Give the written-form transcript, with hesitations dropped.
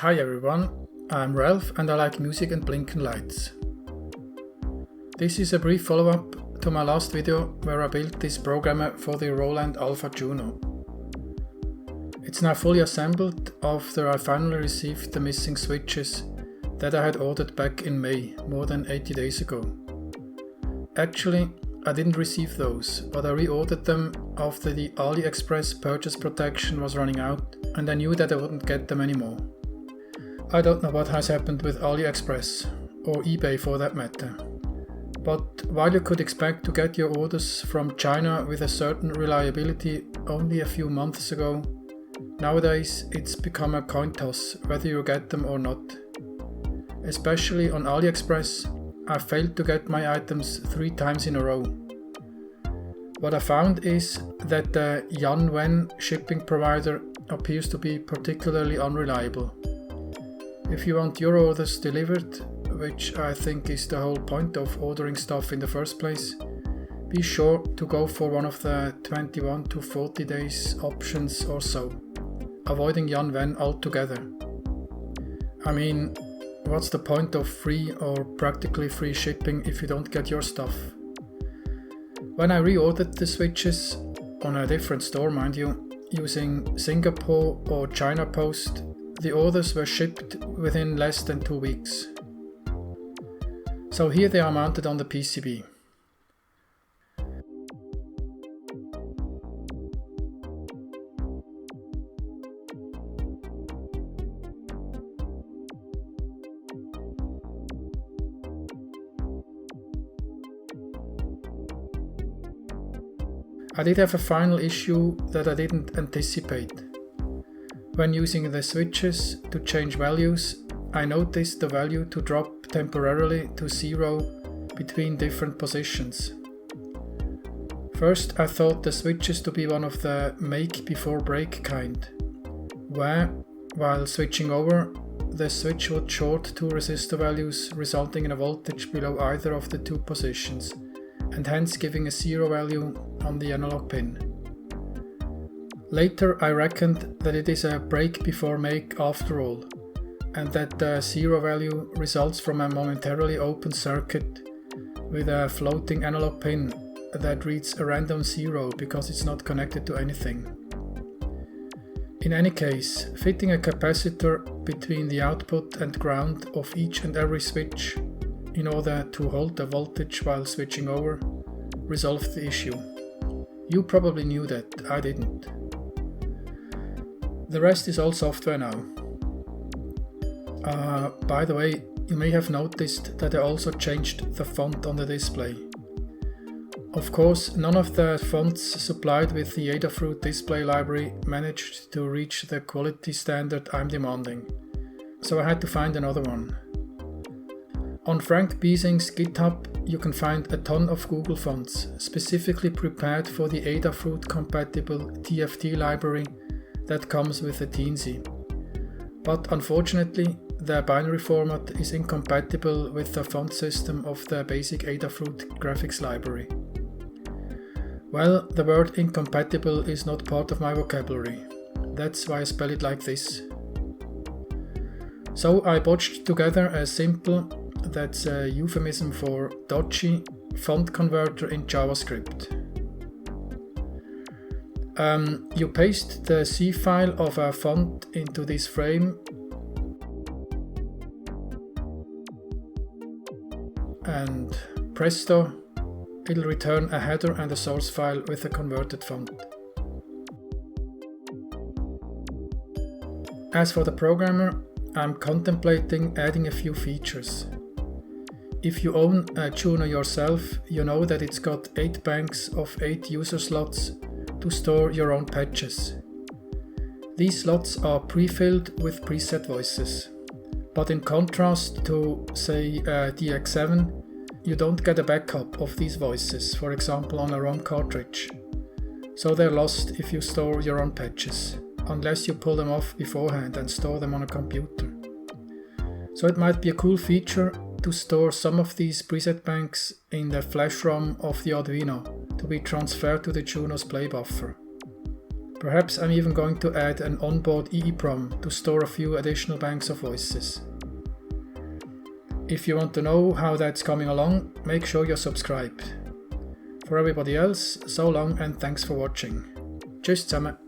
Hi everyone, I'm Ralph and I like music and blinking lights. This is a brief follow-up to my last video where I built this programmer for the Roland Alpha Juno. It's now fully assembled after I finally received the missing switches that I had ordered back in May, more than 80 days ago. Actually, I didn't receive those, but I reordered them after the AliExpress purchase protection was running out and I knew that I wouldn't get them anymore. I don't know what has happened with AliExpress, or eBay for that matter. But while you could expect to get your orders from China with a certain reliability only a few months ago, nowadays it's become a coin toss whether you get them or not. Especially on AliExpress, I failed to get my items 3 times in a row. What I found is that the Yanwen shipping provider appears to be particularly unreliable. If you want your orders delivered, which I think is the whole point of ordering stuff in the first place, be sure to go for one of the 21 to 40 days options or so, avoiding Yanwen altogether. I mean, what's the point of free or practically free shipping if you don't get your stuff? When I reordered the switches, on a different store mind you, using Singapore or China Post, the orders were shipped within less than 2 weeks. So here they are mounted on the PCB. I did have a final issue that I didn't anticipate. When using the switches to change values, I noticed the value to drop temporarily to 0 between different positions. First, I thought the switches to be one of the make before break kind, where, while switching over, the switch would short 2 resistor values resulting in a voltage below either of the 2 positions, and hence giving a 0 value on the analog pin. Later I reckoned that it is a break before make after all, and that the 0 value results from a momentarily open circuit with a floating analog pin that reads a random 0 because it's not connected to anything. In any case, fitting a capacitor between the output and ground of each and every switch in order to hold the voltage while switching over resolved the issue. You probably knew that, I didn't. The rest is all software now. By the way, you may have noticed that I also changed the font on the display. Of course, none of the fonts supplied with the Adafruit display library managed to reach the quality standard I'm demanding, so I had to find another one. On Frank Biesing's GitHub, you can find a ton of Google fonts specifically prepared for the Adafruit compatible TFT library that comes with the Teensy. But unfortunately, the binary format is incompatible with the font system of the basic Adafruit graphics library. Well, the word incompatible is not part of my vocabulary. That's why I spell it like this. So I botched together a simple, that's a euphemism for dodgy, font converter in JavaScript. You paste the C file of a font into this frame and presto, it'll return a header and a source file with a converted font. As for the programmer, I'm contemplating adding a few features. If you own a Juno yourself, you know that it's got 8 banks of 8 user slots to store your own patches. These slots are pre-filled with preset voices, but in contrast to, say, DX7, you don't get a backup of these voices, for example on a ROM cartridge. So they're lost if you store your own patches, unless you pull them off beforehand and store them on a computer. So it might be a cool feature to store some of these preset banks in the flash ROM of the Arduino to be transferred to the Juno's play buffer. Perhaps I'm even going to add an onboard EEPROM to store a few additional banks of voices. If you want to know how that's coming along, make sure you're subscribed. For everybody else, so long and thanks for watching. Tschüss zusammen.